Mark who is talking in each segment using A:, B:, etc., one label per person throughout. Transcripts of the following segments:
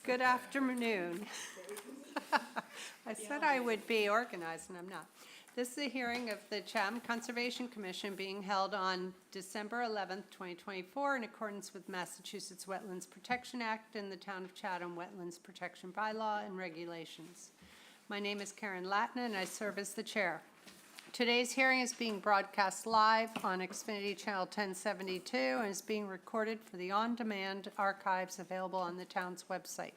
A: Good afternoon. I said I would be organized, and I'm not. This is a hearing of the Chatham Conservation Commission being held on December 11th, 2024, in accordance with Massachusetts Wetlands Protection Act and the Town of Chatham Wetlands Protection Bylaw and Regulations. My name is Karen Latna, and I serve as the chair. Today's hearing is being broadcast live on Xfinity Channel 1072 and is being recorded for the on-demand archives available on the town's website.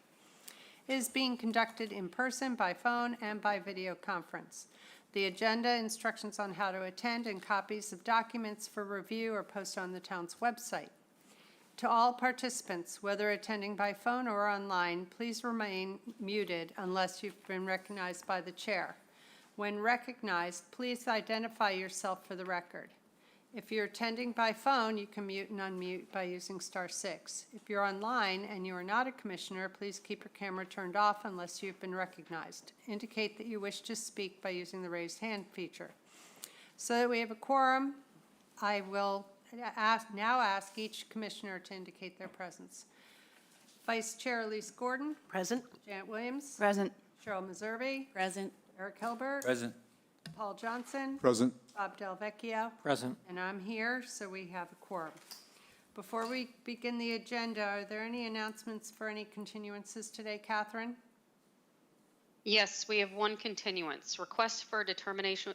A: It is being conducted in person, by phone, and by video conference. The agenda, instructions on how to attend, and copies of documents for review are posted on the town's website. To all participants, whether attending by phone or online, please remain muted unless you've been recognized by the chair. When recognized, please identify yourself for the record. If you're attending by phone, you can mute and unmute by using *6. If you're online and you are not a commissioner, please keep your camera turned off unless you've been recognized. Indicate that you wish to speak by using the raised hand feature. So that we have a quorum, I will now ask each commissioner to indicate their presence. Vice Chair Elise Gordon.
B: Present.
A: Janet Williams.
B: Present.
A: Cheryl Meservey.
B: Present.
A: Eric Hilbert.
C: Present.
A: Paul Johnson.
C: Present.
A: Bob Del Vecchio.
C: Present.
A: And I'm here, so we have a quorum. Before we begin the agenda, are there any announcements for any continuances today, Catherine?
D: Yes, we have one continuance. Request for determination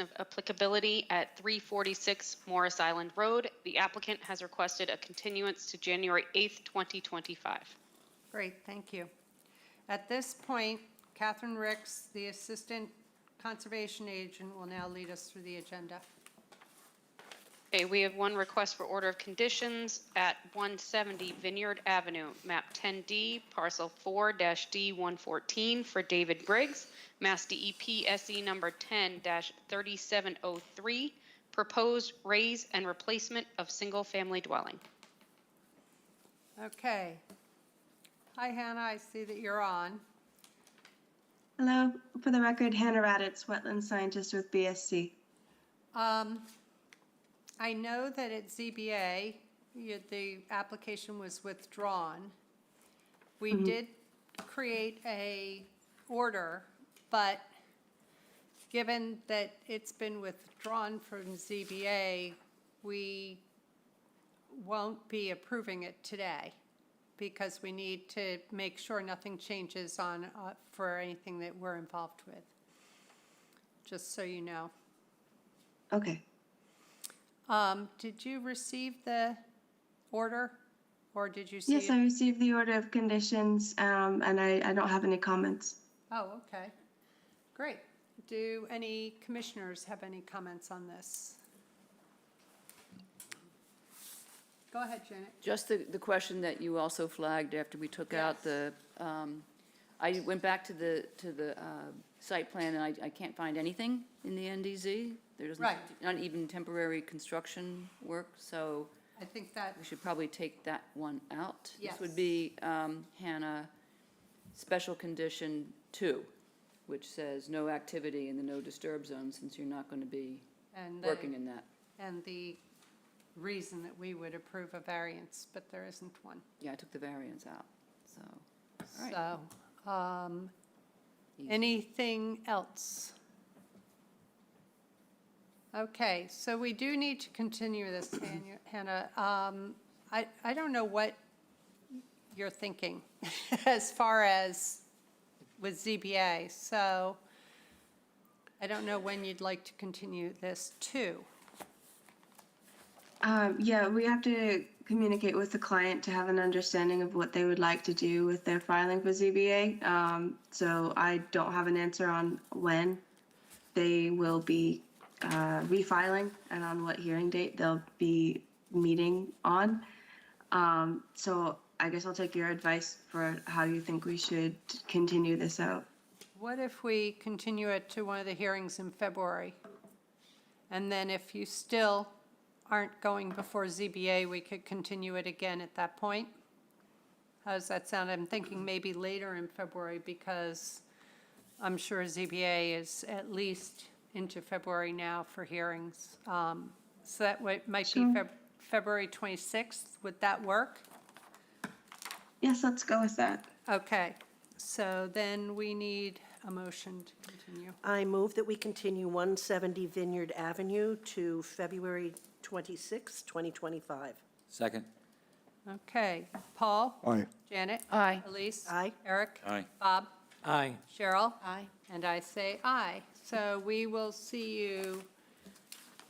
D: of applicability at 346 Morris Island Road. The applicant has requested a continuance to January 8th, 2025.
A: Great, thank you. At this point, Catherine Ricks, the Assistant Conservation Agent, will now lead us through the agenda.
D: Okay, we have one request for order of conditions at 170 Vineyard Avenue, map 10D, parcel 4-D114 for David Briggs, Mass DEP SE number 10-3703, proposed raise and replacement of single-family dwelling.
A: Okay. Hi, Hannah, I see that you're on.
E: Hello, for the record, Hannah Raditz, wetland scientist with BSC.
A: I know that at ZBA, the application was withdrawn. We did create a order, but given that it's been withdrawn from ZBA, we won't be approving it today because we need to make sure nothing changes on for anything that we're involved with, just so you know.
E: Okay.
A: Did you receive the order, or did you see
E: Yes,
A: it?
E: I received the order of conditions, and I don't have any comments.
A: Oh, okay. Great. Do any commissioners have any comments on this? Go ahead, Janet.
B: Just the question that you also flagged after we took out the, I went back to the site plan, and I can't find anything in the NDZ. There doesn't,
A: Right.
B: not even temporary construction work, so
A: I think that,
B: we should probably take that one out.
A: Yes.
B: This would be, Hannah, special condition 2, which says no activity in the no disturb zone, since you're not going to be working in that.
A: and the reason that we would approve a variance, but there isn't one.
B: Yeah, I took the variance out, so, all right.
A: So,
B: Easy.
A: anything else? Okay, so we do need to continue this, Hannah. I don't know what you're thinking as far as with ZBA, so I don't know when you'd like to continue this too.
E: Yeah, we have to communicate with the client to have an understanding of what they would like to do with their filing for ZBA. So I don't have an answer on when they will be refiling and on what hearing date they'll be meeting on. So I guess I'll take your advice for how you think we should continue this out.
A: What if we continue it to one of the hearings in February? And then if you still aren't going before ZBA, we could continue it again at that point? How does that sound? I'm thinking maybe later in February because I'm sure ZBA is at least into February now for hearings. So that might
E: Sure.
A: be February 26th. Would that work?
E: Yes, let's go with that.
A: Okay, so then we need a motion to continue.
C: I move that we continue 170 Vineyard Avenue to February 26, 2025.
F: Second.
A: Okay, Paul?
F: Aye.
A: Janet?
B: Aye.
A: Elise?
C: Aye.
A: Eric?
F: Aye.
A: Bob?
G: Aye.
A: Cheryl?
C: Aye.
A: And I say aye. So we will see you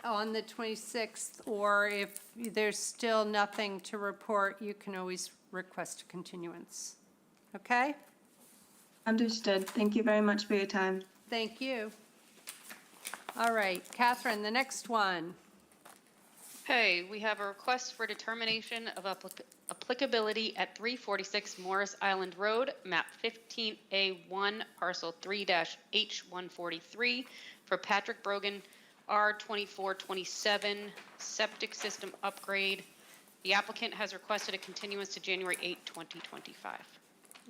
A: on the 26th, or if there's still nothing to report, you can always request a continuance. Okay?
E: Understood. Thank you very much for your time.
A: Thank you. All right, Catherine, the next one.
D: Okay, we have a request for determination of applicability at 346 Morris Island Road, map 15A1, parcel 3-H143 for Patrick Brogan, R2427 septic system upgrade. The applicant has requested a continuance to January 8, 2025.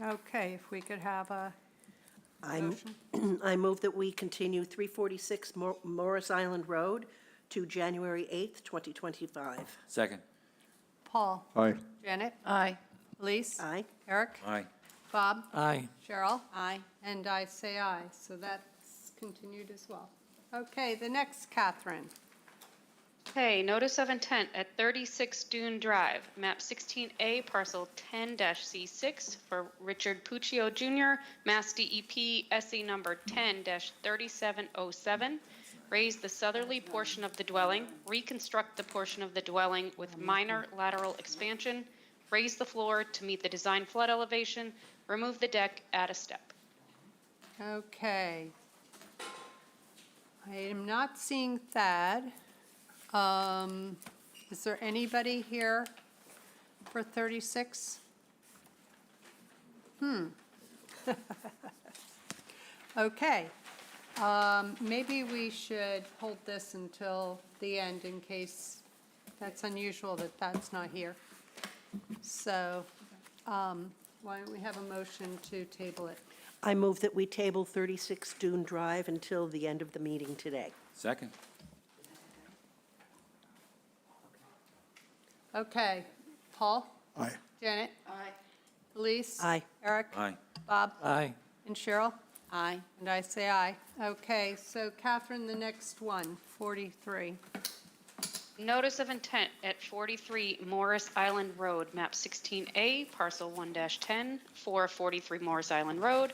A: Okay, if we could have a
C: I'm-
A: motion.
C: I move that we continue 346 Morris Island Road to January 8th, 2025.
F: Second.
A: Paul?
F: Aye.
A: Janet?
B: Aye.
A: Elise?
C: Aye.
A: Eric?
F: Aye.
A: Bob?
G: Aye.
A: Cheryl? Aye. And I say aye, so that's continued as well. Okay, the next, Catherine.
D: Okay, notice of intent at 36 Dune Drive, map 16A, parcel 10-C6 for Richard Puccio Jr., Mass DEP, SE number 10-3707. Raise the southerly portion of the dwelling, reconstruct the portion of the dwelling with minor lateral expansion, raise the floor to meet the design flood elevation, remove the deck, add a step.
A: Okay. I am not seeing Thad. Is there anybody here for 36? Okay. Maybe we should hold this until the end in case that's unusual that that's not here. So, why don't we have a motion to table it?
C: I move that we table 36 Dune Drive until the end of the meeting today.
F: Second.
A: Okay. Paul?
F: Aye.
A: Janet?
C: Aye.
A: Elise?
C: Aye.
A: Eric?
F: Aye.
A: Bob?
G: Aye.
A: And Cheryl? Aye. And I say aye. Okay, so Catherine, the next one, 43.
D: Notice of intent at 43 Morris Island Road, map 16A, parcel 1-10, 443 Morris Island Road.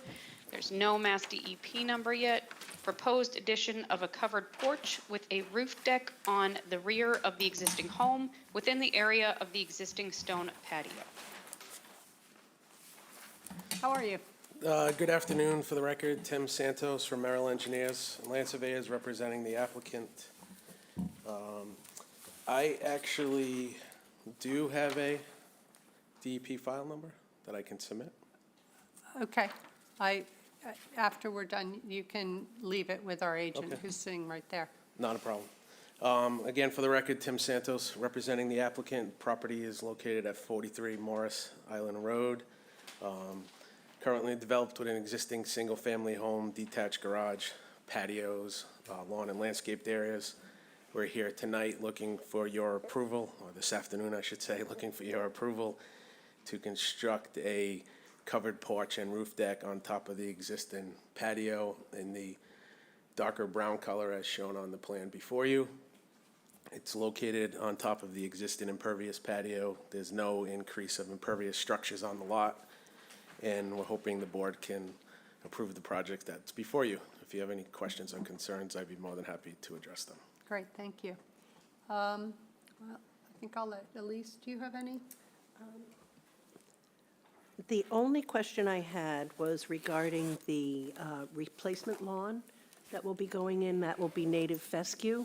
D: There's no Mass DEP number yet. Proposed addition of a covered porch with a roof deck on the rear of the existing home within the area of the existing stone patio.
A: How are you?
H: Good afternoon. For the record, Tim Santos from Merrill Engineers. Lance Surveyors representing the applicant. I actually do have a DEP file number that I can submit.
A: Okay. After we're done, you can leave it with our agent
H: Okay.
A: who's sitting right there.
H: Not a problem. Again, for the record, Tim Santos representing the applicant. Property is located at 43 Morris Island Road. Currently developed with an existing single-family home, detached garage, patios, lawn and landscaped areas. We're here tonight looking for your approval, or this afternoon, I should say, looking for your approval to construct a covered porch and roof deck on top of the existing patio in the darker brown color as shown on the plan before you. It's located on top of the existing impervious patio. There's no increase of impervious structures on the lot. And we're hoping the board can approve the project that's before you. If you have any questions or concerns, I'd be more than happy to address them.
A: Great, thank you. Well, I think I'll let Elise, do you have any?
C: The only question I had was regarding the replacement lawn that will be going in. That will be native fescue.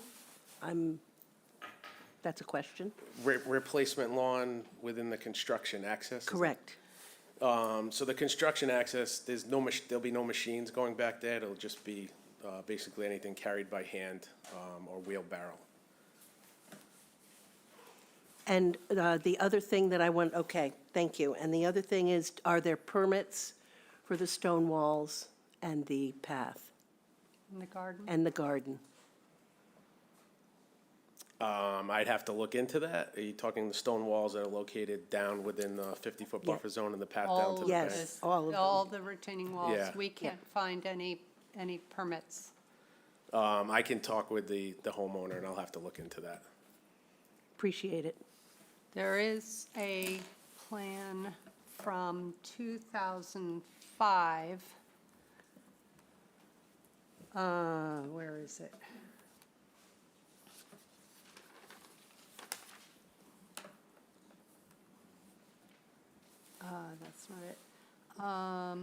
C: That's a question.
H: Replacement lawn within the construction access? is that-
C: Correct.
H: So the construction access, there'll be no machines going back there. It'll just be basically anything carried by hand or wheelbarrow.
C: And the other thing that I want, okay, thank you. And the other thing is, are there permits for the stone walls and the path
A: In the garden?
C: and the garden?
H: I'd have to look into that. Are you talking the stone walls that are located down within the 50-foot
C: Yeah.
H: buffer zone and the path down
A: All
H: to
A: of
H: the bank?
C: Yes, all of them.
A: All the retaining walls.
H: Yeah.
A: We can't find any permits.
H: I can talk with the homeowner, and I'll have to look into that.
C: Appreciate it.
A: There is a plan from 2005. Where is it? That's not it. I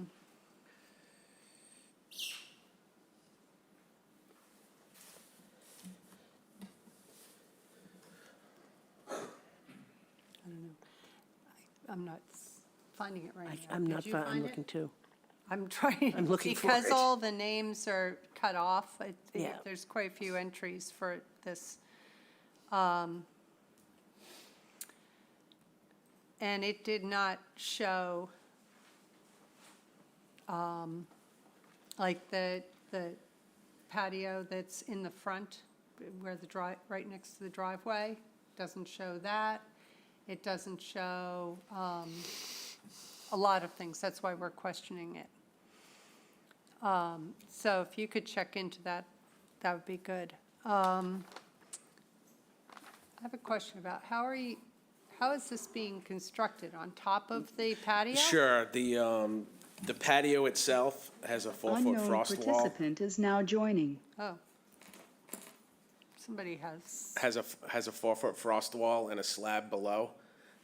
A: don't know. I'm not finding it right now.
C: I'm
A: Did
C: not,
A: you
C: I'm
A: find it?
C: looking too.
A: I'm trying.
C: I'm looking for
A: Because
C: it.
A: all the names are cut off,
C: Yeah.
A: there's quite a few entries for this. And it did not show, like the patio that's in the front, where the right next to the driveway, doesn't show that. It doesn't show, a lot of things. That's why we're questioning it. So if you could check into that, that would be good. I have a question about how is this being constructed? On top of the patio?
H: Sure, the patio itself has a 4-foot
F: Unknown
H: frost wall.
F: participant is now joining.
A: Oh. Somebody has,
H: Has a 4-foot frost wall and a slab below.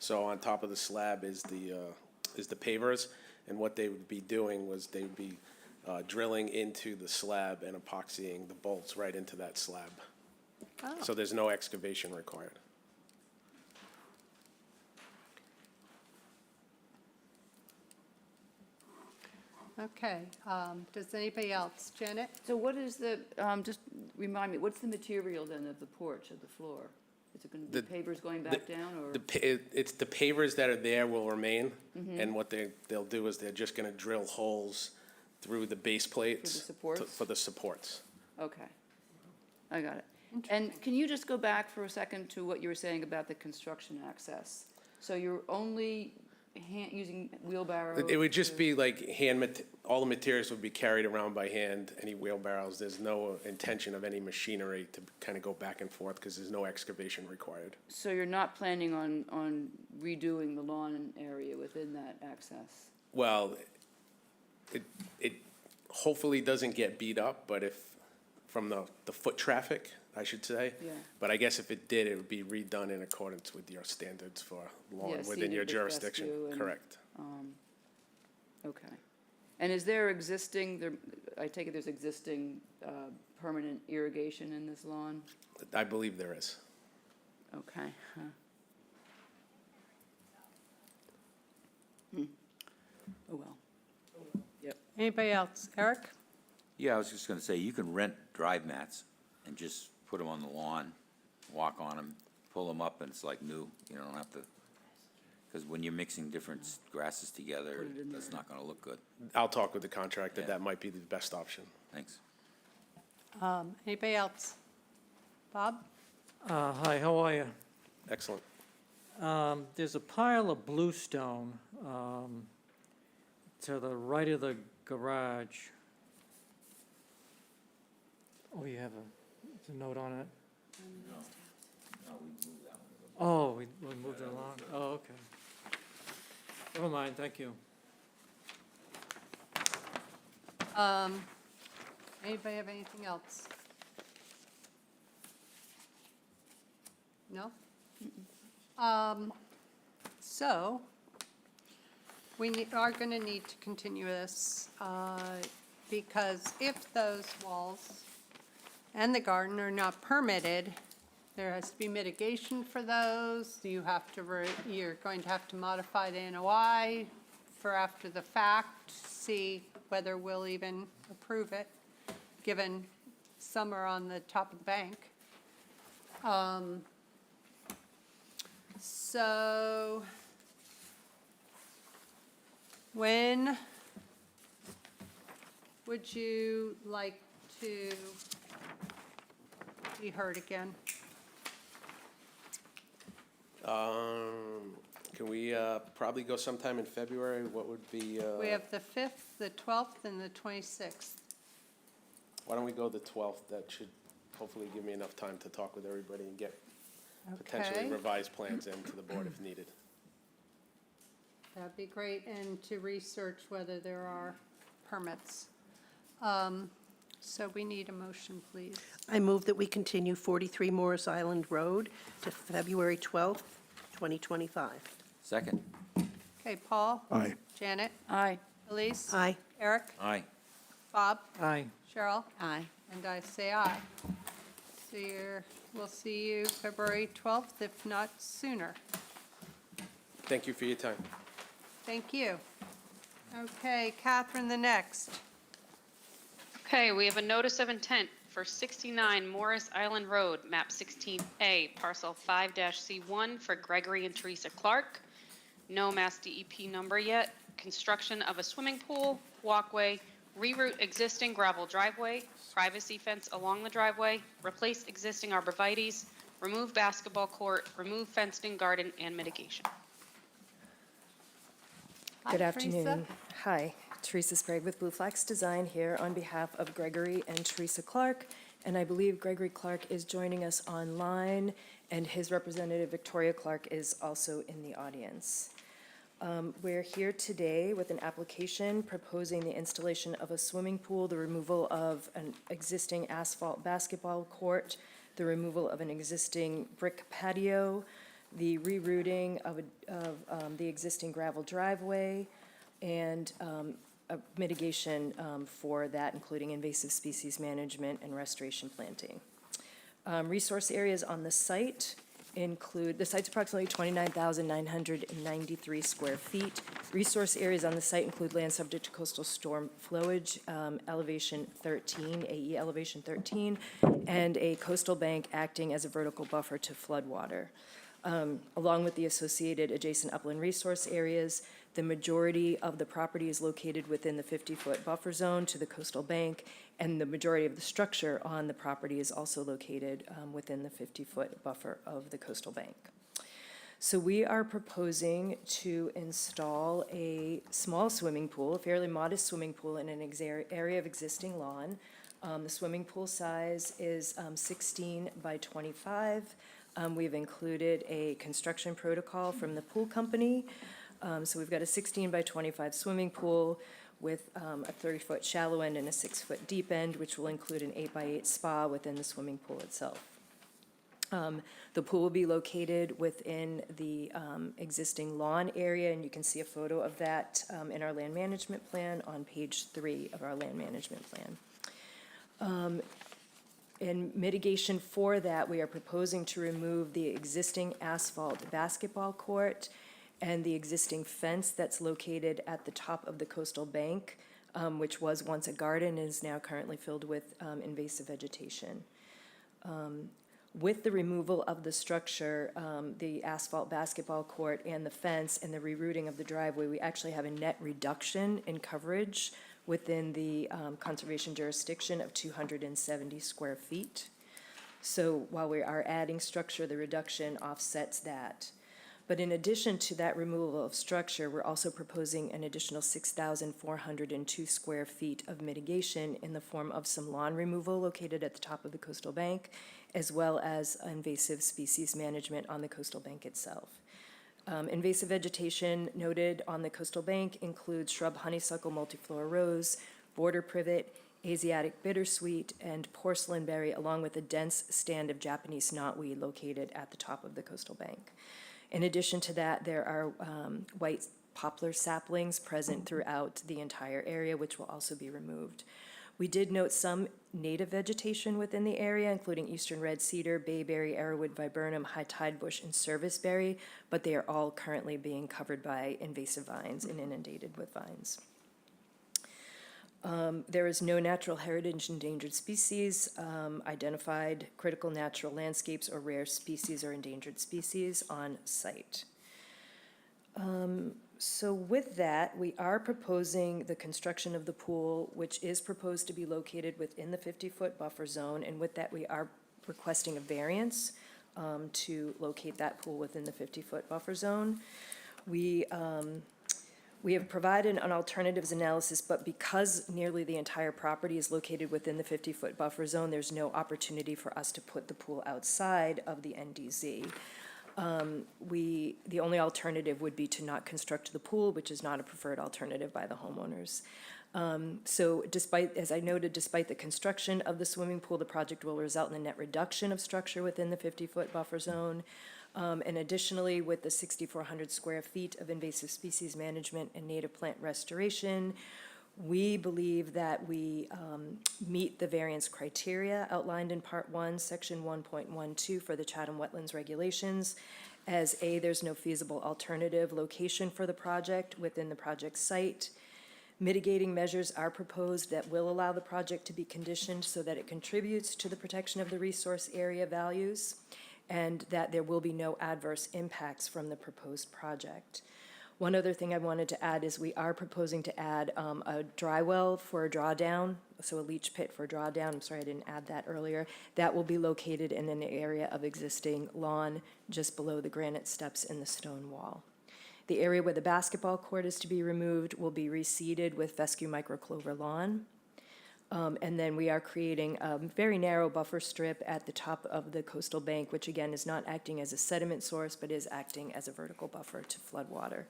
H: So on top of the slab is the pavers, and what they would be doing was they would be drilling into the slab and epoxying the bolts right into that slab. So there's no excavation required.
A: okay. Does anybody else? Janet?
B: So what is the, just remind me, what's the material then of the porch, of the floor? Is it going to be pavers going back down, or?
H: It's the pavers that are there will remain, and what they'll do is they're just gonna drill holes through the base plates.
B: supports?
H: For the supports.
B: Okay, I got it. And can you just go back for a second to what you were saying about the construction access? So you're only using wheelbarrows?
H: It would just be like all the materials would be carried around by hand, any wheelbarrows. There's no intention of any machinery to kind of go back and forth, because there's no excavation required.
B: So you're not planning on redoing the lawn area within that access?
H: Well, it hopefully doesn't get beat up, but from the foot traffic, I should say.
B: Yeah.
H: But I guess if it did, it would be redone in accordance with your standards for lawn
B: Yeah,
H: within your
B: scenic
H: jurisdiction.
B: rescue and-
H: Correct.
B: Okay. And is there I take it there's existing permanent irrigation in this lawn?
H: I believe there is.
B: Okay. Huh. Oh, well. Yep.
A: Anybody else? Eric?
G: Yeah, I was just gonna say, you can rent drive mats and just put them on the lawn, walk on them, pull them up, and it's like new. You don't have to, because when you're mixing different grasses together, that's not gonna look good.
H: I'll talk with the contractor.
G: Yeah.
H: That might be the best option.
G: Thanks.
A: Anybody else? Bob?
I: Hi, how are you?
H: Excellent.
I: There's a pile of bluestone to the right of the garage. Oh, you have a note on it? Oh, we moved it along. Oh, okay. Never mind, thank you.
A: Anybody have anything else? No? So, are going to need to continue this, because if those walls and the garden are not permitted, there has to be mitigation for those. You have to, you're going to have to modify the NOI for after the fact, see whether we'll even approve it, given some are on the top of the bank. So, when would you like to be heard again?
H: Can we probably go sometime in February? What would be,
A: We have the 5th, the 12th, and the 26th.
H: why don't we go the 12th? That should hopefully give me enough time to talk with everybody and get potentially
A: Okay.
H: revised plans into the board if needed.
A: That'd be great, and to research whether there are permits. So we need a motion, please.
C: I move that we continue 43 Morris Island Road to February 12th, 2025.
G: Second.
A: Okay, Paul?
F: Aye.
A: Janet?
B: Aye.
A: Elise?
C: Aye.
A: Eric?
G: Aye.
A: Bob?
I: Aye.
A: Cheryl?
C: Aye.
A: And I say aye. So we'll see you February 12th, if not sooner.
H: Thank you for your time.
A: Thank you. Okay, Catherine, the next.
D: Okay, we have a notice of intent for 69 Morris Island Road, map 16A, parcel 5-C1 for Gregory and Teresa Clark. No Mass DEP number yet. Construction of a swimming pool, walkway, reroute existing gravel driveway, privacy fence along the driveway, replace existing arborvitaes, remove basketball court, remove fenced-in garden, and mitigation.
A: Hi,
J: Good
A: Teresa.
J: afternoon. Hi, Teresa Sprague with Blue Flax Design here on behalf of Gregory and Teresa Clark. And I believe Gregory Clark is joining us online, and his representative Victoria Clark is also in the audience. We're here today with an application proposing the installation of a swimming pool, the removal of an existing asphalt basketball court, the removal of an existing brick patio, the rerouting of the existing gravel driveway, and a mitigation for that, including invasive species management and restoration planting. Resource areas on the site include, the site's approximately 29,993 square feet. Resource areas on the site include land subject to coastal storm flowage, elevation 13, AE elevation 13, and a coastal bank acting as a vertical buffer to floodwater. Along with the associated adjacent upland resource areas, the majority of the property is located within the 50-foot buffer zone to the coastal bank, and the majority of the structure on the property is also located within the 50-foot buffer of the coastal bank. So we are proposing to install a small swimming pool, a fairly modest swimming pool in an area of existing lawn. The swimming pool size is 16 by 25. We've included a construction protocol from the pool company. So we've got a 16 by 25 swimming pool with a 30-foot shallow end and a 6-foot deep end, which will include an 8 by 8 spa within the swimming pool itself. The pool will be located within the existing lawn area, and you can see a photo of that in our land management plan on page 3 of our land management plan. In mitigation for that, we are proposing to remove the existing asphalt basketball court and the existing fence that's located at the top of the coastal bank, which was once a garden and is now currently filled with invasive vegetation. With the removal of the structure, the asphalt basketball court and the fence and the rerouting of the driveway, we actually have a net reduction in coverage within the conservation jurisdiction of 270 square feet. So while we are adding structure, the reduction offsets that. But in addition to that removal of structure, we're also proposing an additional 6,402 square feet of mitigation in the form of some lawn removal located at the top of the coastal bank, as well as invasive species management on the coastal bank itself. Invasive vegetation noted on the coastal bank includes shrub honeysuckle multiflora rose, border privet, Asiatic bittersweet, and porcelain berry, along with a dense stand of Japanese knotweed located at the top of the coastal bank. In addition to that, there are white poplar saplings present throughout the entire area, which will also be removed. We did note some native vegetation within the area, including eastern red cedar, bayberry, arrowwood, viburnum, high tide bush, and serviceberry, but they are all currently being covered by invasive vines and inundated with vines. There is no natural heritage endangered species identified, critical natural landscapes, or rare species or endangered species on site. So with that, we are proposing the construction of the pool, which is proposed to be located within the 50-foot buffer zone, and with that, we are requesting a variance to locate that pool within the 50-foot buffer zone. We have provided an alternatives analysis, but because nearly the entire property is located within the 50-foot buffer zone, there's no opportunity for us to put the pool outside of the NDZ. The only alternative would be to not construct the pool, which is not a preferred alternative by the homeowners. So despite, as I noted, despite the construction of the swimming pool, the project will result in a net reduction of structure within the 50-foot buffer zone. And additionally, with the 6,400 square feet of invasive species management and native plant restoration, we believe that we meet the variance criteria outlined in Part 1, Section 1.12 for the Chatham Wetlands Regulations. As A, there's no feasible alternative location for the project within the project site. Mitigating measures are proposed that will allow the project to be conditioned so that it contributes to the protection of the resource area values, and that there will be no adverse impacts from the proposed project. One other thing I wanted to add is we are proposing to add a dry well for a drawdown, so a leach pit for a drawdown. I'm sorry I didn't add that earlier. That will be located in an area of existing lawn just below the granite steps in the stone wall. The area where the basketball court is to be removed will be reseeded with fescue microclover lawn. And then we are creating a very narrow buffer strip at the top of the coastal bank, which again is not acting as a sediment source, but is acting as a vertical buffer to flood water.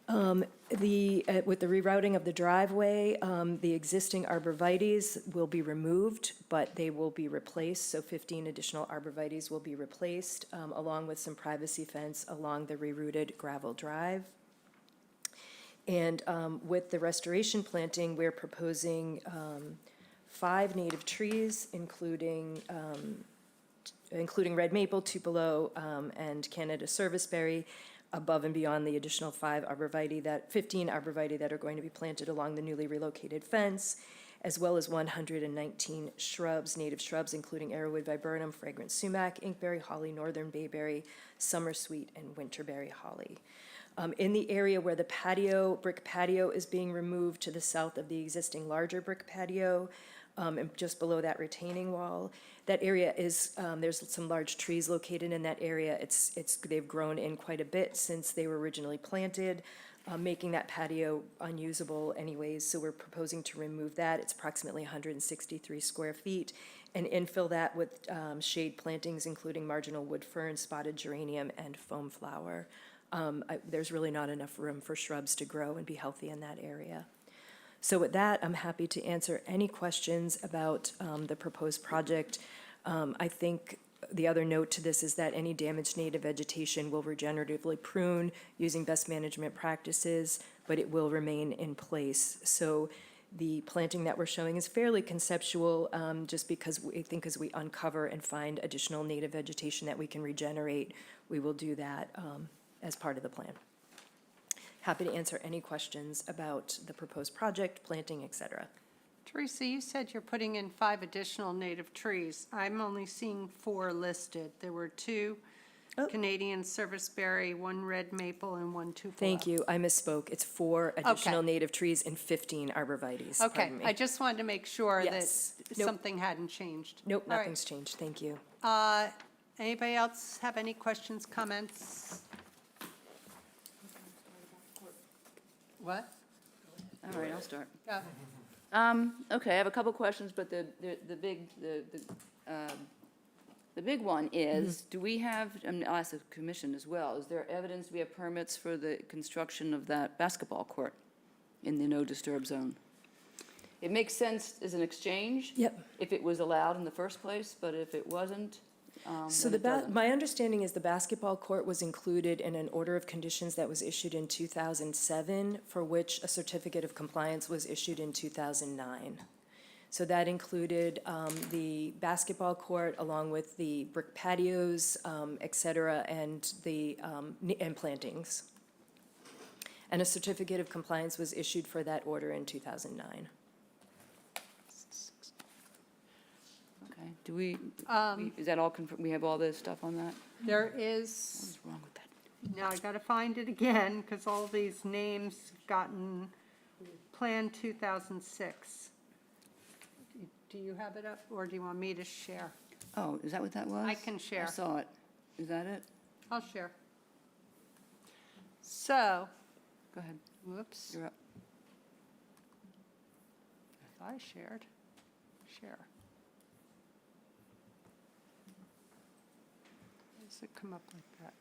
J: With the rerouting of the driveway, the existing arborvitaes will be removed, but they will be replaced. So 15 additional arborvitaes will be replaced, along with some privacy fence along the rerouted gravel drive. And with the restoration planting, we're proposing 5 native trees, including red maple, tupelo, and Canada serviceberry, above and beyond the additional 15 arborvitae that are going to be planted along the newly relocated fence, as well as 119 shrubs, native shrubs, including arrowwood viburnum, fragrant sumac, inkberry holly, northern bayberry, summer sweet, and winterberry holly. In the area where the brick patio is being removed to the south of the existing larger brick patio, and just below that retaining wall, that area is, there's some large trees located in that area. They've grown in quite a bit since they were originally planted, making that patio unusable anyways, so we're proposing to remove that. It's approximately 163 square feet, and infill that with shade plantings, including marginal wood fern, spotted geranium, and foam flower. There's really not enough room for shrubs to grow and be healthy in that area. So with that, I'm happy to answer any questions about the proposed project. I think the other note to this is that any damaged native vegetation will regeneratively prune using best management practices, but it will remain in place. So the planting that we're showing is fairly conceptual, just because we think as we uncover and find additional native vegetation that we can regenerate, we will do that as part of the plan. Happy to answer any questions about the proposed project, planting, et cetera.
A: Teresa, you said you're putting in 5 additional native trees. I'm only seeing 4 listed. There were 2 Canadian serviceberry, 1 red maple, and 1 tupelo.
J: Thank you, I misspoke. It's 4 additional
A: Okay.
J: native trees and 15 arborvitaes.
A: Okay,
J: Pardon me.
A: I just wanted to make sure that
J: Yes. Nope.
A: something hadn't changed.
J: Nope,
A: All right.
J: nothing's changed, thank you.
A: Anybody else have any questions, comments? What?
B: All right, I'll start.
A: Yeah.
B: Okay, I have a couple questions, but the big one is, do we have, and I'll ask the commission as well, is there evidence we have permits for the construction of that basketball court in the no disturb zone? It makes sense as an exchange.
J: Yep.
B: If it was allowed in the first place, but if it wasn't,
J: So
B: then it doesn't.
J: my understanding is the basketball court was included in an order of conditions that was issued in 2007, for which a certificate of compliance was issued in 2009. So that included the basketball court along with the brick patios, et cetera, and and plantings. And a certificate of compliance was issued for that order in 2009.
B: Okay, do is that all confirmed? We have all this stuff on that?
A: There is,
B: What's wrong with that?
A: now I gotta find it again, because all these names gotten, Plan 2006. Do you have it up, or do you want me to share?
B: Oh, is that what that was?
A: I can share.
B: I saw it. Is that it?
A: I'll share. So,
B: Go ahead.
A: whoops,
B: You're up.
A: if I shared, share. Why does it come up like that?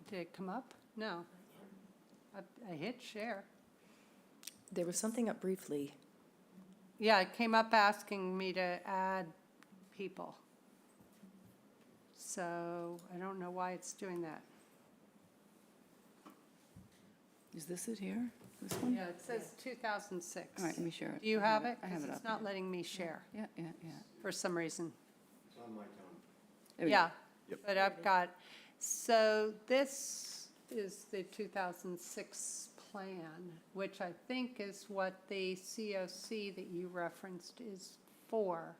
A: Did it come up? No. I hit share.
J: There was something up briefly.
A: Yeah, it came up asking me to add people. So I don't know why it's doing that.
B: Is this it here? This one?
A: Yeah, it says 2006.
B: All right, let me share it.
A: Do you have it?
B: I have it
A: Because
B: up.
A: it's not letting me share
B: Yeah.
A: for some reason.
B: There we go.
A: Yeah, but I've got, so this is the 2006 plan, which I think is what the COC that you referenced is for.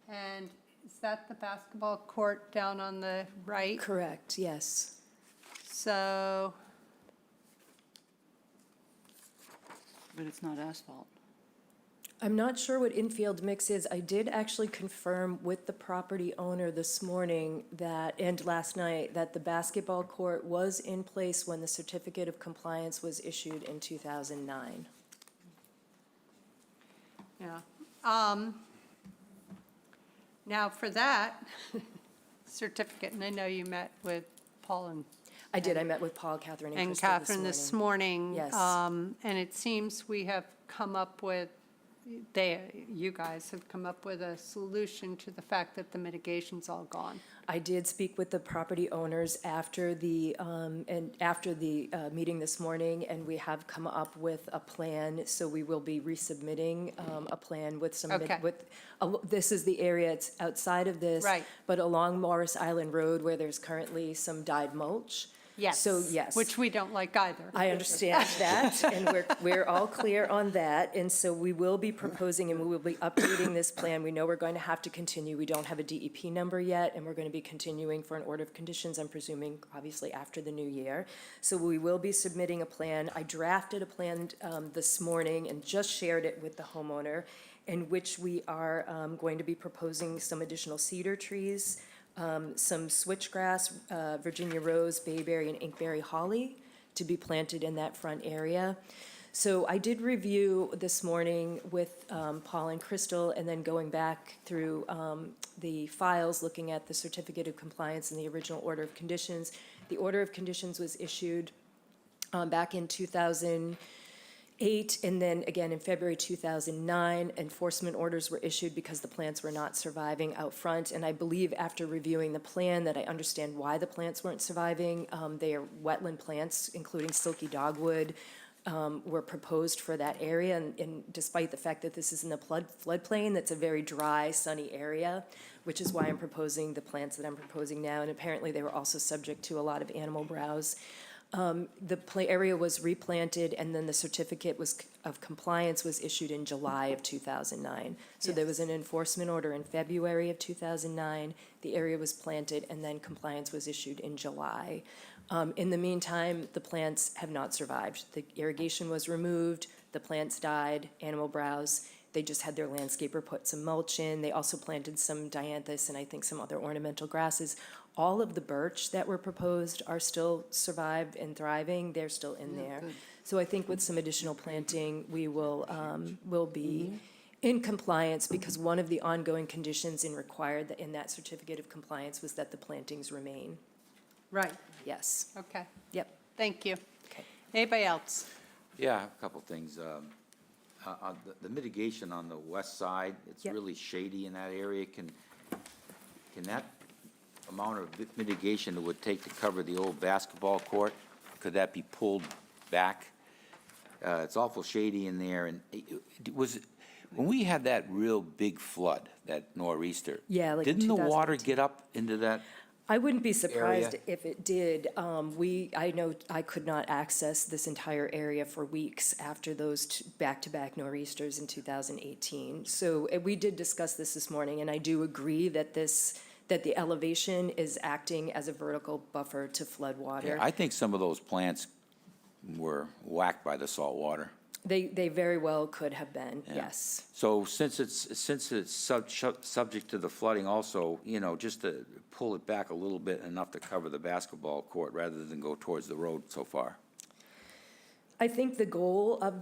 A: And is that the basketball court down on the right?
J: Correct, yes.
A: So,
B: But it's not asphalt.
J: I'm not sure what infield mix is. I did actually confirm with the property owner this morning that, and last night, that the basketball court was in place when the certificate of compliance was issued in 2009.
A: yeah. Now, for that certificate, and I know you met with Paul and
J: I did, I met with Paul, Catherine, and
A: and
J: Crystal
A: Catherine this morning.
J: Yes.
A: And it seems we have come up with, you guys have come up with a solution to the fact that the mitigation's all gone.
J: I did speak with the property owners after the meeting this morning, and we have come up with a plan, so we will be resubmitting a plan with some,
A: Okay.
J: this is the area, it's outside of this.
A: Right.
J: But along Morris Island Road, where there's currently some dyed mulch.
A: Yes.
J: So, yes.
A: Which we don't like either.
J: I understand that, and we're all clear on that, and so we will be proposing and we will be updating this plan. We know we're going to have to continue. We don't have a DEP number yet, and we're going to be continuing for an order of conditions, I'm presuming, obviously, after the new year. So we will be submitting a plan. I drafted a plan this morning and just shared it with the homeowner, in which we are going to be proposing some additional cedar trees, some switchgrass, Virginia rose, bayberry, and inkberry holly to be planted in that front area. So I did review this morning with Paul and Crystal, and then going back through the files, looking at the certificate of compliance and the original order of conditions. The order of conditions was issued back in 2008, and then again in February 2009. Enforcement orders were issued because the plants were not surviving out front. And I believe after reviewing the plan that I understand why the plants weren't surviving. They are wetland plants, including silky dogwood, were proposed for that area. And despite the fact that this is in the floodplain, that's a very dry, sunny area, which is why I'm proposing the plants that I'm proposing now. And apparently they were also subject to a lot of animal browse. The area was replanted, and then the certificate of compliance was issued in July of 2009. So there was an enforcement order in February of 2009. The area was planted, and then compliance was issued in July. In the meantime, the plants have not survived. The irrigation was removed, the plants died, animal browse. They just had their landscaper put some mulch in. They also planted some dianthus and I think some other ornamental grasses. All of the birch that were proposed are still survived and thriving. They're still in there. So I think with some additional planting, we will be in compliance, because one of the ongoing conditions required in that certificate of compliance was that the plantings remain.
A: Right,
J: Yes.
A: okay,
J: Yep.
A: thank you.
J: Okay.
A: Anybody else?
G: Yeah, a couple things. The mitigation on the west side, it's
J: Yep.
G: really shady in that area. Can that amount of mitigation it would take to cover the old basketball court, could that be pulled back? It's awful shady in there, and when we had that real big flood, that nor'easter.
J: Yeah, like in
G: Didn't the water
J: 2018.
G: get up into that?
J: I wouldn't be surprised
G: Area.
J: if it did. I know I could not access this entire area for weeks after those back-to-back nor'easters in 2018. So we did discuss this morning, and I do agree that the elevation is acting as a vertical buffer to flood water.
G: Yeah, I think some of those plants were whacked by the salt water.
J: They very well could have been,
G: Yeah.
J: yes.
G: So since it's subject to the flooding also, you know, just to pull it back a little bit, enough to cover the basketball court rather than go towards the road so far.
J: I think the goal of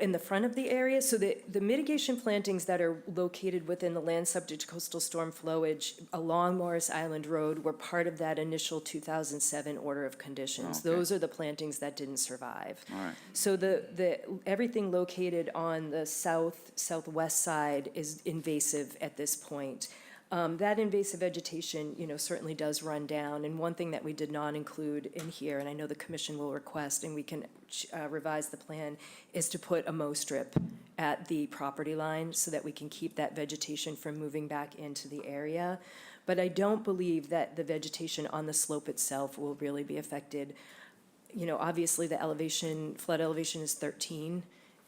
J: in the front of the area, so the mitigation plantings that are located within the land subject to coastal storm flowage along Morris Island Road were part of that initial 2007 order of conditions.
G: Okay.
J: Those are the plantings that didn't survive.
G: All right.
J: So everything located on the southwest side is invasive at this point. That invasive vegetation, you know, certainly does run down. And one thing that we did not include in here, and I know the commission will request, and we can revise the plan, is to put a mow strip at the property line so that we can keep that vegetation from moving back into the area. But I don't believe that the vegetation on the slope itself will really be affected. You know, obviously the flood elevation is 13.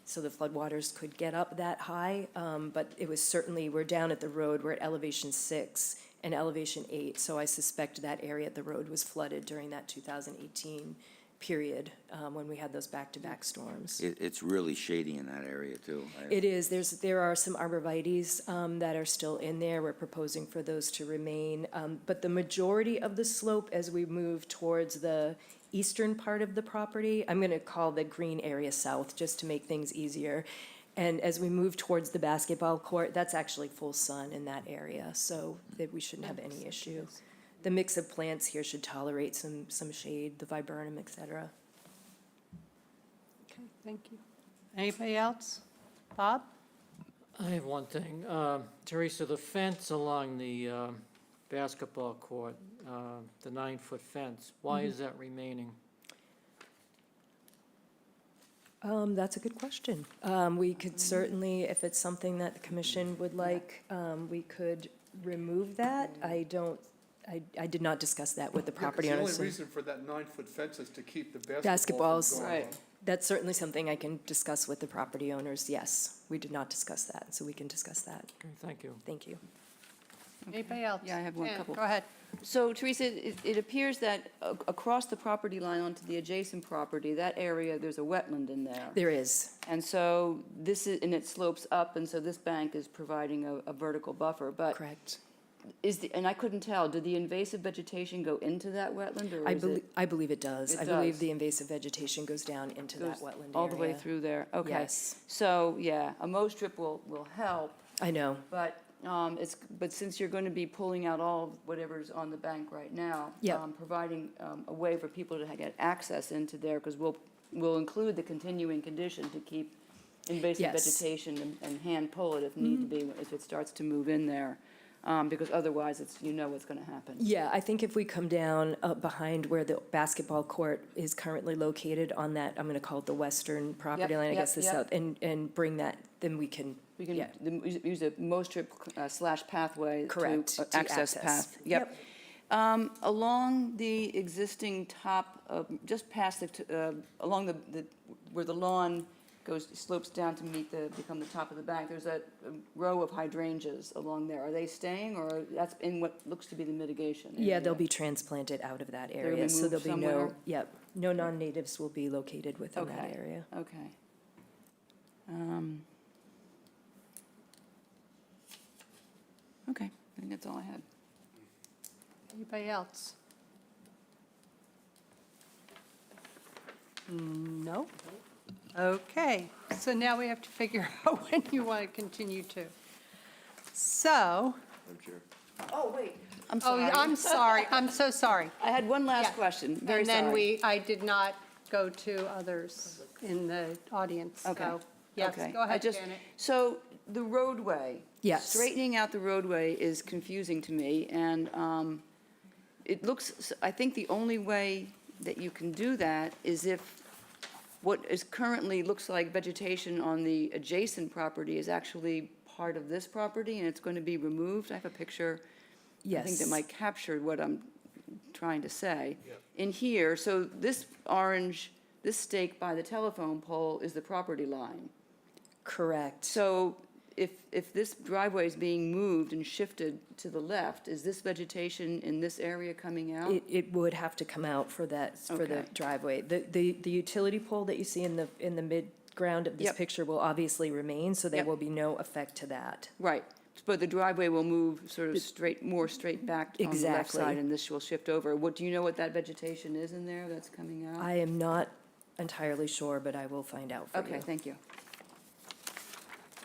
J: So the floodwaters could get up that high, but it was certainly, we're down at the road, we're at elevation 6 and elevation 8, so I suspect that area at the road was flooded during that 2018 period, when we had those back-to-back storms.
G: It's really shady in that area too.
J: It is, there are some arborvitaes that are still in there, we're proposing for those to remain, but the majority of the slope as we move towards the eastern part of the property, I'm gonna call the green area south, just to make things easier. And as we move towards the basketball court, that's actually full sun in that area, so that we shouldn't have any issue. The mix of plants here should tolerate some shade, the viburnum, et cetera.
A: Okay, thank you. Anybody else? Bob?
I: I have one thing. Teresa, the fence along the basketball court, the 9-foot fence, why is that remaining?
J: That's a good question. We could certainly, if it's something that the commission would like, we could remove that. I did not discuss that with the property
F: The
J: owners.
F: only reason for that 9-foot fence is to keep the basketball
J: Basketballs,
F: from going
B: Right.
F: on.
J: That's certainly something I can discuss with the property owners, yes. We did not discuss that, so we can discuss that.
I: Okay, thank you.
J: Thank you.
A: Anybody else?
B: Yeah, I have one
A: Jan,
B: couple.
A: Go ahead.
B: So Teresa, it appears that across the property line onto the adjacent property, that area, there's a wetland in there.
J: There is,
B: And so this is, and it slopes up, and so this bank is providing a vertical buffer, but
J: correct.
B: and I couldn't tell, did the invasive vegetation go into that wetland, or is it?
J: I believe it does.
B: It
J: I believe
B: does.
J: the invasive vegetation goes down into that
B: goes
J: wetland area.
B: all the way through there? Okay.
J: Yes.
B: So, yeah, a mow strip will help,
J: I know,
B: but but since you're going to be pulling out all of whatever's on the bank right now,
J: Yep.
B: providing a way for people to get access into there, because we'll include the continuing condition to keep invasive
J: Yes.
B: vegetation and hand pull it if need to be, if it starts to move in there, because otherwise it's, you know what's going to happen.
J: yeah, I think if we come down behind where the basketball court is currently located on that, I'm gonna call it the western property
B: Yep,
J: line, I
B: yep,
J: guess the
B: yep.
J: south, and bring that, then we can,
B: We can
J: yeah.
B: use a mow strip / pathway
J: Correct,
B: to
J: to
B: access
J: access.
B: path. Yep. Along the existing top, just past along where the lawn slopes down to become the top of the bank, there's a row of hydrangeas along there. Are they staying, or that's in what looks to be the mitigation area?
J: Yeah, they'll be transplanted out of that
B: be
J: area, so
B: moved
J: there'll be
B: somewhere?
J: no non-natives will be located within that
B: Okay.
J: area.
B: Okay. Okay, I think that's all I had.
A: Anybody else? No? Okay, so now we have to figure out when you want to continue to. So,
B: Oh, wait, I'm
A: oh,
B: sorry.
A: I'm sorry, I'm so sorry.
B: I had one last
A: Yeah.
B: question, very
A: And
B: sorry.
A: then I did not go to others in the audience,
B: Okay.
A: so, yes,
B: Okay.
A: go
B: I
A: ahead,
B: just-
A: Janet.
B: So the roadway.
J: Yes.
B: Straightening out the roadway is confusing to me, and it looks, I think the only way that you can do that is if what is currently looks like vegetation on the adjacent property is actually part of this property, and it's going to be removed. I have a picture, I think, that
J: Yes.
B: might capture what I'm trying to say. In here, so this orange, this stake by the telephone pole is the property line.
J: Correct.
B: So if this driveway is being moved and shifted to the left, is this vegetation in this area coming out?
J: It would have to come out for that, for the
B: Okay.
J: driveway. The utility pole that you see in the mid background of this
B: Yep.
J: picture will obviously remain, so there
B: Yep.
J: will be no effect to that.
B: Right, but the driveway will move sort of more straight back on the left
J: Exactly.
B: side, and this will shift over. What, do you know what that vegetation is in there that's coming out?
J: I am not entirely sure, but I will find out for you.
B: Okay, thank you.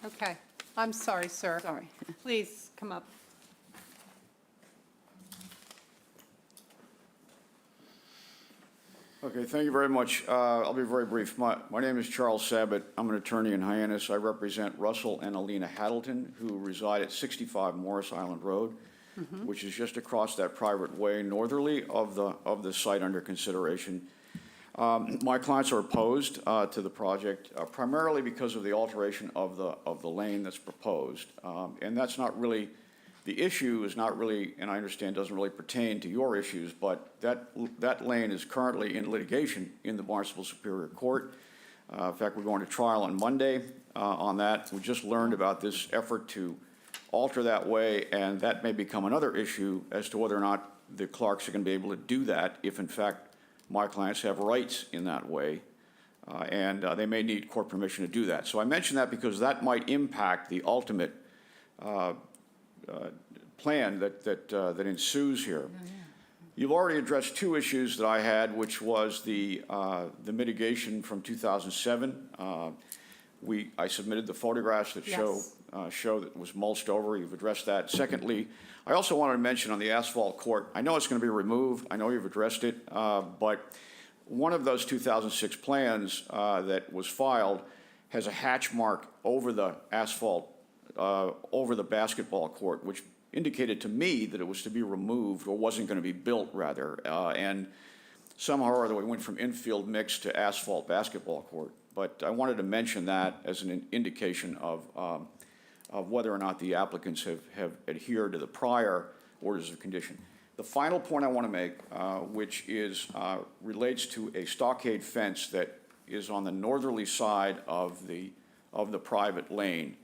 A: Okay, I'm sorry, sir.
B: Sorry.
A: Please come up.
K: Okay, thank you very much. I'll be very brief. My name is Charles Sabat. I'm an attorney in Hyannis. I represent Russell and Alina Haddleton, who reside at 65 Morris Island Road, which is just across that private way northerly of the site under consideration. My clients are opposed to the project primarily because of the alteration of the lane that's proposed. And that's not really, the issue is not really, and I understand doesn't really pertain to your issues, but that lane is currently in litigation in the Barnstable Superior Court. In fact, we're going to trial on Monday on that. We just learned about this effort to alter that way, and that may become another issue as to whether or not the Clarks are going to be able to do that if, in fact, my clients have rights in that way, and they may need court permission to do that. So I mention that because that might impact the ultimate plan that ensues here. You've already addressed two issues that I had, which was the mitigation from 2007. I submitted the photographs that show that it was mulched over. You've addressed that. Secondly, I also wanted to mention on the asphalt court, I know it's going to be removed. I know you've addressed it, but one of those 2006 plans that was filed has a hatch mark over the asphalt, over the basketball court, which indicated to me that it was to be removed, or wasn't going to be built, rather. And somehow or other, we went from infield mix to asphalt basketball court. But I wanted to mention that as an indication of whether or not the applicants have adhered to the prior orders of condition. The final point I want to make, which relates to a stockade fence that is on the northerly side of the private lane.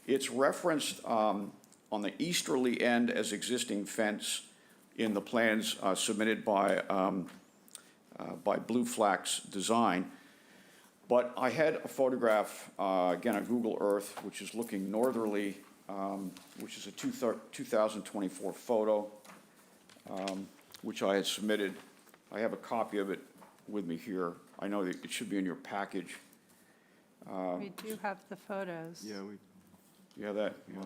K: It's referenced on the easterly end as existing fence in the plans submitted by Blue Flax Design. But I had a photograph, again, on Google Earth, which is looking northerly, which is a 2024 photo, which I had submitted. I have a copy of it with me here. I know that it should be in your package.
A: We do have the photos.
K: You have that? Yeah.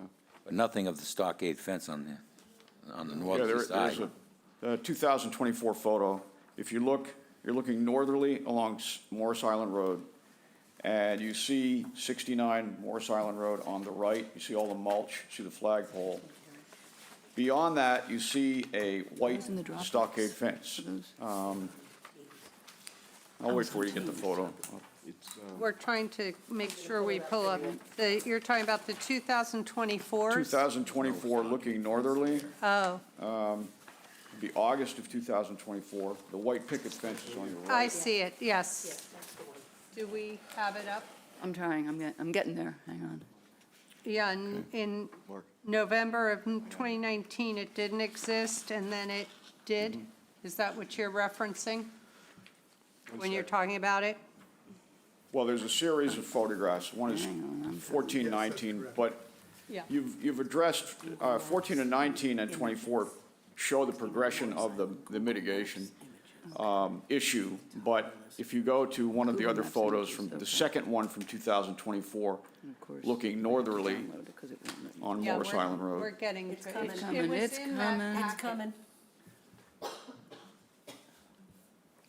G: But nothing of the stockade fence on the
K: Yeah,
G: northerly side.
K: there's a 2024 photo. If you look, you're looking northerly along Morris Island Road, and you see 69 Morris Island Road on the right. You see all the mulch, you see the flagpole. Beyond that, you see a white
B: Those in the Dropbox.
K: stockade fence. I'll wait for you to get the photo.
A: We're trying to make sure we pull up, you're talking about the 2024s?
K: 2024, looking northerly,
A: Oh,
K: the August of 2024. The white picket fence is on your right.
A: I see it, yes. Do we have it up?
B: I'm trying, I'm getting there, hang on.
A: Yeah, in November of 2019, it didn't exist, and then it did? Is that what you're referencing when you're talking about it?
K: Well, there's a series of photographs. One is 14, 19, but
A: Yeah.
K: you've addressed 14 and 19 and 24 show the progression of the mitigation issue. But if you go to one of the other photos from the second one from 2024, looking northerly on
A: Yeah,
K: Morris Island
A: We're
K: Road.
A: getting to it.
B: It's
A: It
B: coming,
A: was
B: it's
A: in that
B: coming.
A: packet.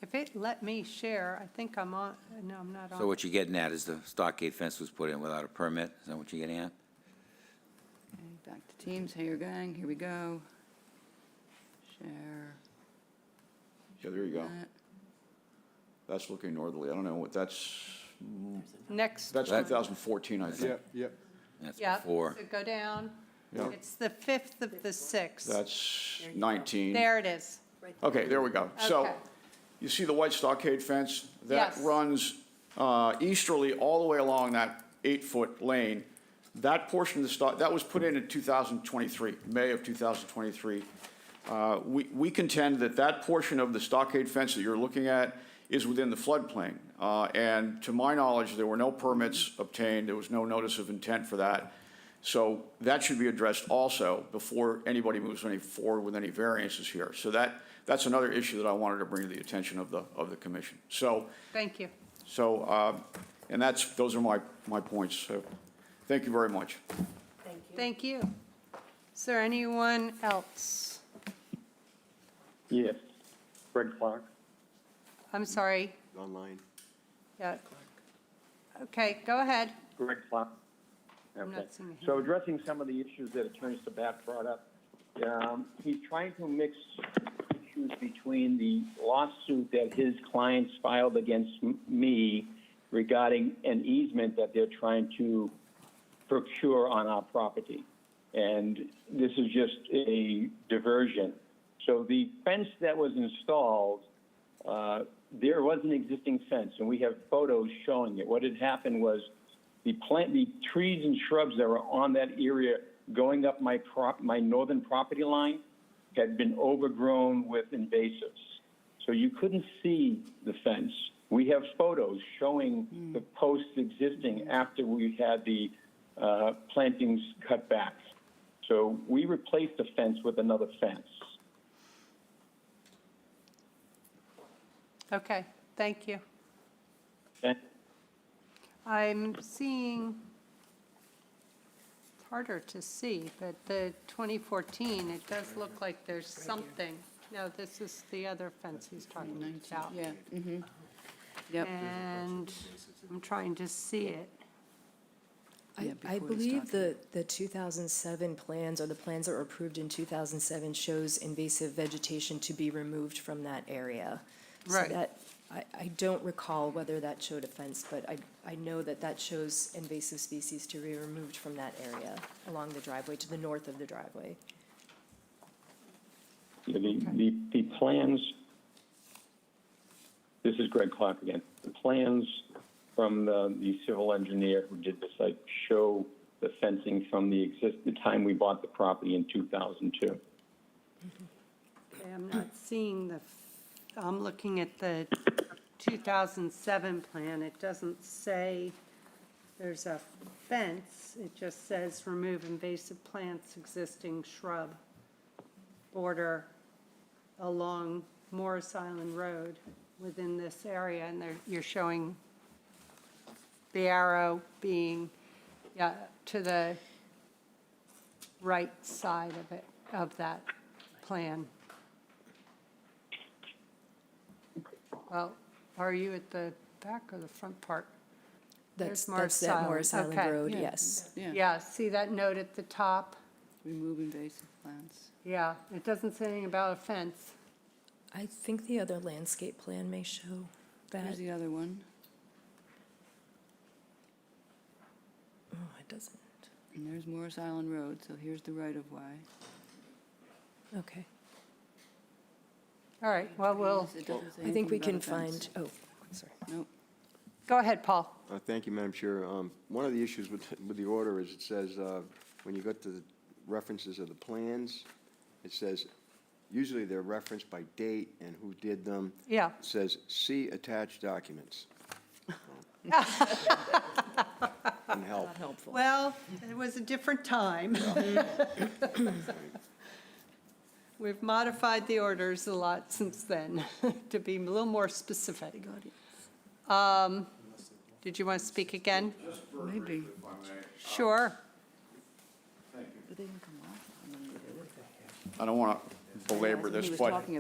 A: If it let me share, I think I'm on, no, I'm not on.
G: So what you're getting at is the stockade fence was put in without a permit? Is that what you're getting at?
B: Okay, back to Teams, hey, your gang, here we go. Share
K: Yeah, there you go.
B: that.
K: That's looking northerly. I don't know what that's,
A: Next,
K: that's 2014, I think.
F: Yep.
G: That's
A: yeah,
G: before.
A: so go down.
K: Yeah.
A: It's the 5th of the 6th.
K: That's 19.
A: There it is.
K: Okay, there we go. So
A: Okay.
K: you see the white stockade fence? That
A: Yes.
K: runs easterly all the way along that 8-foot lane. That portion of the that was put in 2023, May of 2023. We contend that that portion of the stockade fence that you're looking at is within the floodplain. And to my knowledge, there were no permits obtained, there was no notice of intent for that. So that should be addressed also before anybody moves any forward with any variances here. So that's another issue that I wanted to bring to the attention of the commission. So,
A: Thank you.
K: and those are my points. So, thank you very much.
A: Thank you. Is there anyone else?
L: Yes, Greg Clark,
A: I'm sorry.
L: online.
A: Yeah. Okay, go ahead.
L: Greg Clark.
A: I'm
L: Okay.
A: not seeing a
L: So
A: hand.
L: addressing some of the issues that Attorney Sabat brought up, he's trying to mix issues between the lawsuit that his clients filed against me regarding an easement that they're trying to procure on our property. And this is just a diversion. So the fence that was installed, there was an existing fence, and we have photos showing it. What had happened was the trees and shrubs that were on that area going up my northern property line had been overgrown with invasives. So you couldn't see the fence. We have photos showing the posts existing after we had the plantings cut back. So we replaced the fence with another fence.
A: Okay, thank you.
L: Okay?
A: I'm seeing, it's harder to see, but the 2014, it does look like there's something. No, this is the other fence he's talking about.
B: Yeah, yep.
A: And I'm trying to see it.
B: Yeah,
J: I
B: before the
J: believe
B: stockade.
J: the 2007 plans, or the plans that were approved in 2007, shows invasive vegetation to be removed from that area.
A: Right.
J: So that, I don't recall whether that showed a fence, but I know that shows invasive species to be removed from that area along the driveway, to the north of the driveway.
L: Yeah, the plans, this is Greg Clark again. The plans from the civil engineer who did the site show the fencing from the time we bought the property in 2002.
A: Okay, I'm not seeing I'm looking at the 2007 plan. It doesn't say there's a fence. It just says remove invasive plants, existing shrub border along Morris Island Road within this area. And you're showing the arrow being, to the right side of it, of that plan. Well, are you at the back or the front part?
J: That's
A: There's Morris
J: that
A: Island.
J: Morris Island
A: Okay.
J: Road,
B: Yeah,
J: yes.
B: Yeah,
A: Yeah, see that note at the top?
B: remove invasive plants.
A: Yeah, it doesn't say anything about a fence.
J: I think the other landscape plan may show that.
B: Here's the other one,
J: Oh, it doesn't.
B: and there's Morris Island Road, so here's the right-of-way.
J: Okay.
A: All right, well,
B: It doesn't say
J: I think
B: anything
J: we
B: about
J: can
B: a fence.
J: find, sorry.
B: Nope.
A: go ahead, Paul.
M: Thank you, Madam Chair. One of the issues with the order is it says, when you go to the references of the plans, it says, usually they're referenced by date and who did them.
A: Yeah.
M: It says, see attached documents. Can help.
J: Not helpful.
A: Well, it was a different time. We've modified the orders a lot since then, to be a little more specific. Did you want to speak again?
B: Maybe.
A: Sure.
B: But they didn't come off.
K: I don't want to belabor
B: that's what
K: this,
B: he was
K: but
B: talking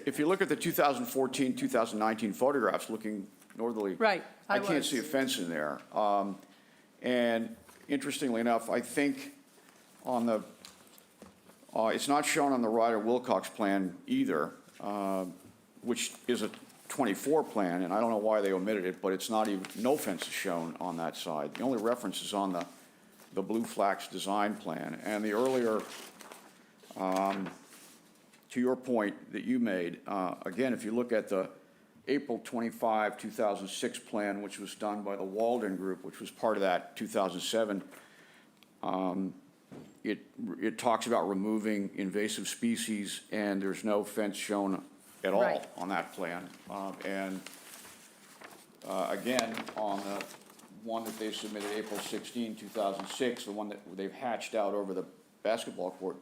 K: if you look at the 2014, 2019 photographs looking northerly.
A: Right, I
K: can't
A: was.
K: see a fence in there. And interestingly enough, I think on the, it's not shown on the Ryder-Wilcox plan either, which is a 24 plan, and I don't know why they omitted it, but it's not even, no fence is shown on that side. The only reference is on the Blue Flax design plan. And the earlier, to your point that you made, again, if you look at the April 25, 2006 plan, which was done by the Walden Group, which was part of that 2007, it talks about removing invasive species, and there's no fence shown at all
A: Right.
K: on that plan. And again, on the one that they submitted April 16, 2006, the one that they've hatched out over the basketball court,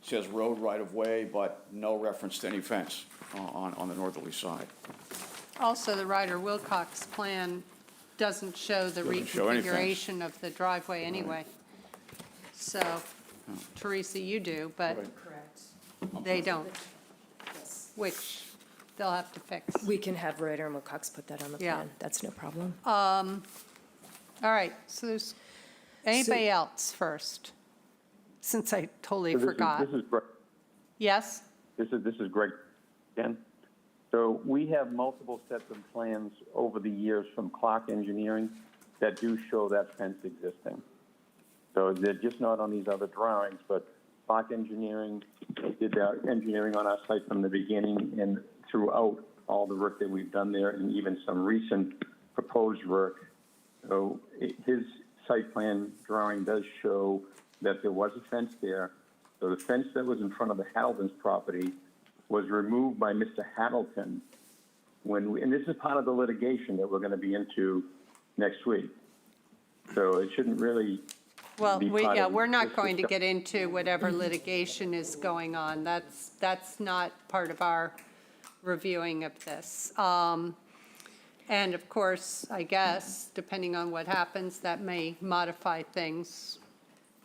K: says road right-of-way, but no reference to any fence on the northerly side.
A: Also, the Ryder Wilcox plan doesn't show the
K: Doesn't show any fence.
A: reconfiguration of the driveway anyway. So, Teresa, you do, but
K: Right.
J: Correct.
A: they don't, which they'll have to fix.
J: We can have Ryder and Wilcox put that on the
A: Yeah.
J: plan. That's no problem.
A: All right, so there's, anybody else first? Since I totally forgot.
L: This is Greg.
A: Yes?
L: This is Greg again. So we have multiple sets of plans over the years from Clark Engineering that do show that fence existing. So they're just not on these other drawings, but Clark Engineering did their engineering on our site from the beginning and throughout all the work that we've done there, and even some recent proposed work. So his site plan drawing does show that there was a fence there. So the fence that was in front of the Haddleton's property was removed by Mr. Haddleton and this is part of the litigation that we're going to be into next week. So it shouldn't really
A: Well,
L: be part of
A: we're not
L: this
A: going to
L: discussion.
A: get into whatever litigation is going on. That's not part of our reviewing of this. And of course, I guess, depending on what happens, that may modify things.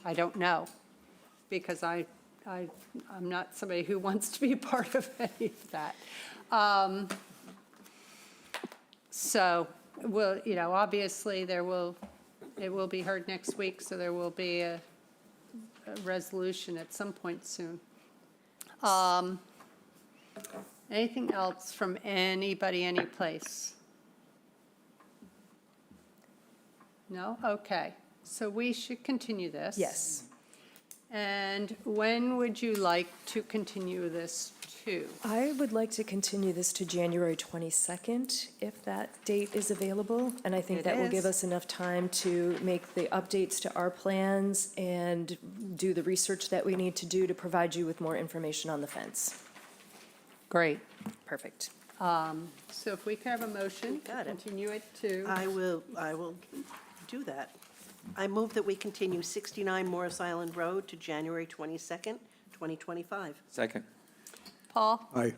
A: I don't know, because I'm not somebody who wants to be a part of any of that. So, well, obviously, it will be heard next week, so there will be a resolution at some point soon. Anything else from anybody, any place? No? Okay. So we should continue this.
J: Yes.
A: And when would you like to continue this to?
J: I would like to continue this to January 22nd, if that date is available. And I think
A: It
J: that will give
A: is.
J: us enough time to make the updates to our plans and do the research that we need to do to provide you with more information on the fence.
A: Great.
J: Perfect.
A: So if we could have a motion,
C: Got it.
A: continue it to,
C: I will do that. I move that we continue 69 Morris Island Road to January 22nd, 2025.
G: Second.
A: Paul?
F: Aye.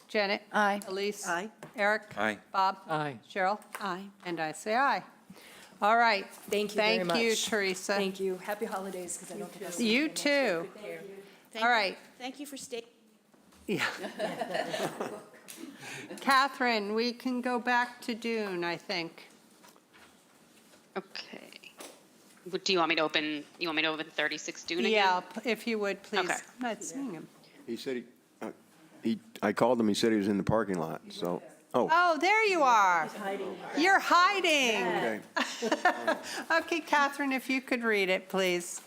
A: Janet?
B: Aye.
A: Elise?
C: Aye.
A: Eric?
G: Aye.
A: Bob?
I: Aye.
A: Cheryl?
C: Aye.
A: And I say aye. All right.
J: Thank you very much.
A: Thank you, Teresa.
J: Thank you. Happy holidays, because I don't get to see
A: You too. All right.
N: Thank you for staying.
A: Yeah. Catherine, we can go back to Dune, I think.
D: Okay. Do you want me to open 36 Dune again?
A: Yeah, if you would, please.
D: Okay.
A: I'm not seeing him.
M: He said I called him, he said he was in the parking lot, so,
A: Oh, there you are. You're hiding.
M: okay.
A: Okay, Catherine, if you could read it, please.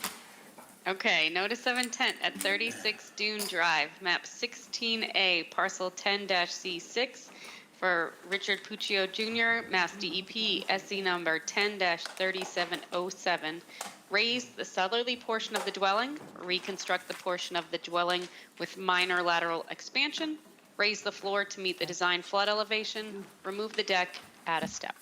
D: Okay, notice of intent at 36 Dune Drive, map 16A, parcel 10-C6 for Richard Puccio Jr., Mass DEP, SC number 10-3707. Raise the southerly portion of the dwelling, reconstruct the portion of the dwelling with minor lateral expansion, raise the floor to meet the design flood elevation, remove the deck, add a step.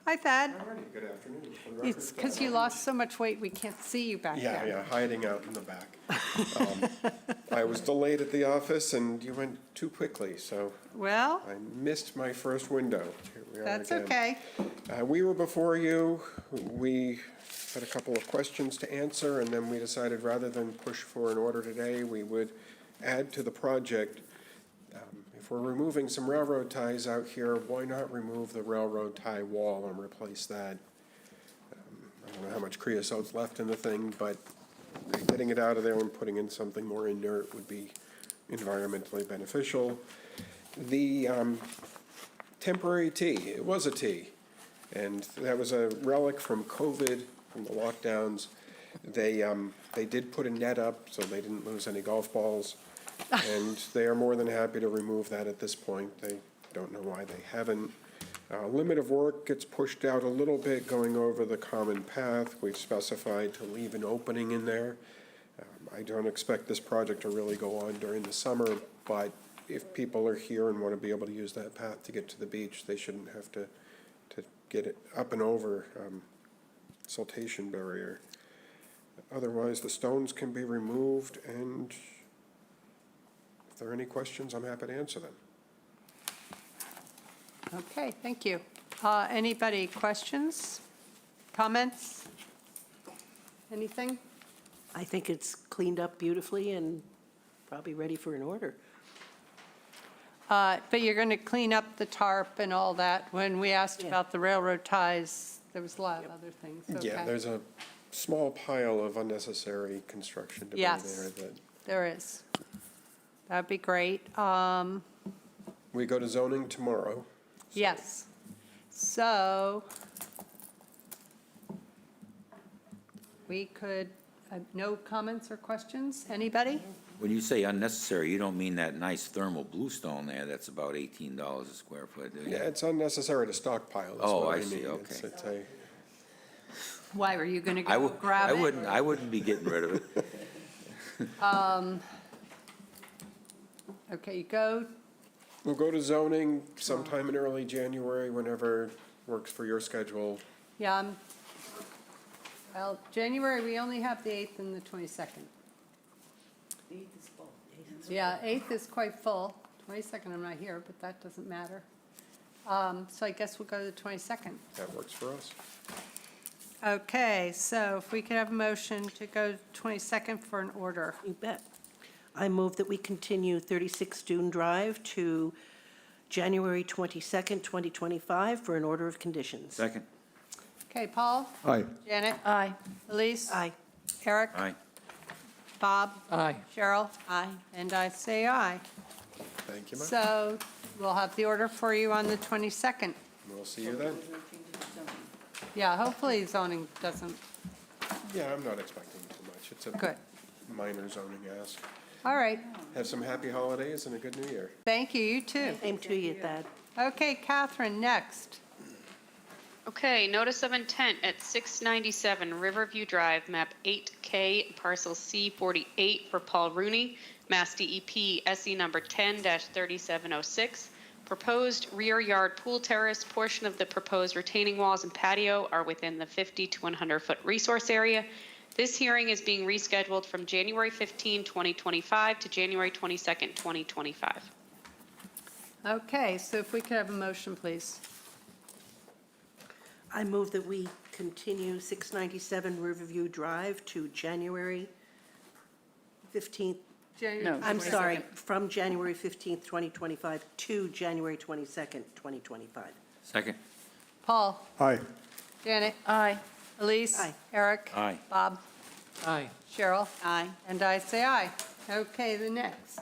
A: Hi, Thad.
F: Good afternoon.
A: It's because you lost so much weight, we can't see you back there.
F: Yeah, hiding out in the back. I was delayed at the office and you went too quickly, so
A: Well,
F: I missed my first window. Here we are
A: that's
F: again.
A: okay.
F: We were before you. We had a couple of questions to answer, and then we decided rather than push for an order today, we would add to the project. If we're removing some railroad ties out here, why not remove the railroad tie wall and replace that? I don't know how much creosote's left in the thing, but getting it out of there and putting in something more inert would be environmentally beneficial. The temporary T, it was a T, and that was a relic from COVID, from the lockdowns. They did put a net up, so they didn't lose any golf balls, and they are more than happy to remove that at this point. They don't know why they haven't. Limit of work gets pushed out a little bit going over the common path. We've specified to leave an opening in there. I don't expect this project to really go on during the summer, but if people are here and want to be able to use that path to get to the beach, they shouldn't have to get it up and over siltation barrier. Otherwise, the stones can be removed, and if there are any questions, I'm happy to answer them.
A: Okay, thank you. Anybody, questions, comments? Anything?
C: I think it's cleaned up beautifully and probably ready for an order.
A: But you're going to clean up the tarp and all that. When we asked
C: Yeah.
A: about the railroad ties, there was a lot of other things,
F: Yeah,
A: okay?
F: there's a small pile of unnecessary construction debris
A: Yes.
F: there that
A: There is. That'd be great.
F: we go to zoning tomorrow.
A: Yes. So we could, no comments or questions? Anybody?
G: When you say unnecessary, you don't mean that nice thermal bluestone there that's about $18 a square foot, do you?
F: Yeah, it's unnecessary to stockpile, is
G: Oh,
F: what
G: I
F: I
G: see,
F: mean.
G: okay.
F: It's a,
A: Why, were you going to
G: I
A: go
G: would,
A: grab it?
G: I wouldn't be getting rid of it.
A: Okay, go,
F: we'll go to zoning sometime in early January, whenever works for your schedule.
A: yeah, well, January, we only have the 8th and the 22nd. Yeah, 8th is quite full. 22nd, I'm not here, but that doesn't matter. So I guess we'll go to the 22nd.
F: That works for us.
A: Okay, so if we could have a motion to go 22nd for an order.
C: You bet. I move that we continue 36 Dune Drive to January 22nd, 2025 for an order of conditions.
G: Second?
A: Okay, Paul?
M: Aye.
A: Janet?
B: Aye.
A: Elise?
C: Aye.
A: Eric?
G: Aye.
A: Bob?
I: Aye.
A: Cheryl? Aye. And I say aye.
F: Thank you, Mike.
A: So we'll have the order for you on the 22nd.
F: We'll see you then.
A: Yeah, hopefully zoning doesn't,
F: Yeah, I'm not expecting too much. It's a
A: good.
F: minor zoning ask.
A: All right,
F: Have some happy holidays and a good new year.
A: thank you, you too.
C: Same to you, Thad.
A: Okay, Catherine, next.
D: Okay, notice of intent at 697 Riverview Drive, map 8K, parcel C48 for Paul Rooney, Mass DEP SE number 10-3706. Proposed rear yard pool terrace, portion of the proposed retaining walls and patio are within the 50 to 100 foot resource area. This hearing is being rescheduled from January 15, 2025 to January 22nd, 2025.
A: Okay, so if we could have a motion, please.
C: I move that we continue 697 Riverview Drive to January 15th.
B: No.
C: I'm sorry, from January 15th, 2025 to January 22nd, 2025.
G: Second?
A: Paul?
M: Aye.
A: Janet?
B: Aye.
A: Elise?
C: Aye.
A: Eric?
G: Aye.
A: Bob?
I: Aye.
A: Cheryl? Aye. And I say aye. Okay, the next.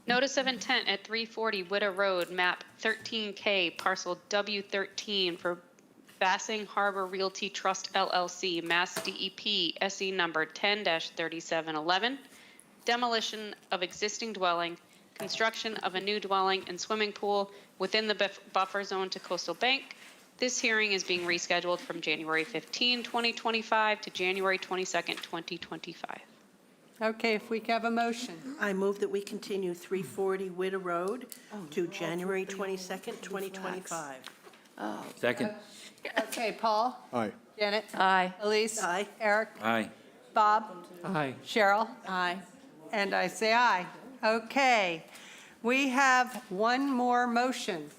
D: Notice of intent at 340 Witta Road, map 13K, parcel W13 for Bassing Harbor Realty Trust LLC, Mass DEP SE number 10-3711. Demolition of existing dwelling, construction of a new dwelling and swimming pool within the buffer zone to coastal bank. This hearing is being rescheduled from January 15, 2025 to January 22nd, 2025.
A: Okay, if we could have a motion.
C: I move that we continue 340 Witta Road to January 22nd, 2025.
G: Second?
A: Okay, Paul?
M: Aye.
A: Janet?
B: Aye.
A: Elise?
C: Aye.
A: Eric?
G: Aye.
A: Bob?
I: Aye.
A: Cheryl? Aye. And I say aye. Okay, we have one more motion.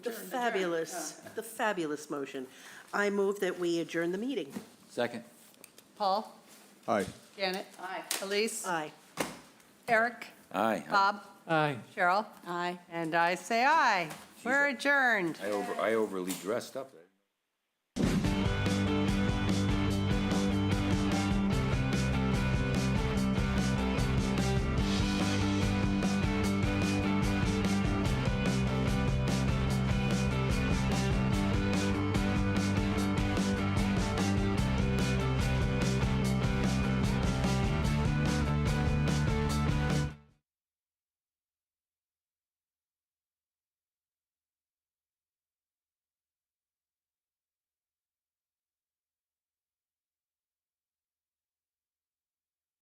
C: The fabulous motion. I move that we adjourn the meeting.
G: Second?
A: Paul?
M: Aye.
A: Janet? Aye. Elise?
C: Aye.
A: Eric?
G: Aye.
A: Bob?
I: Aye.
A: Cheryl? Aye. And I say aye. We're adjourned.
G: I overly dressed up there.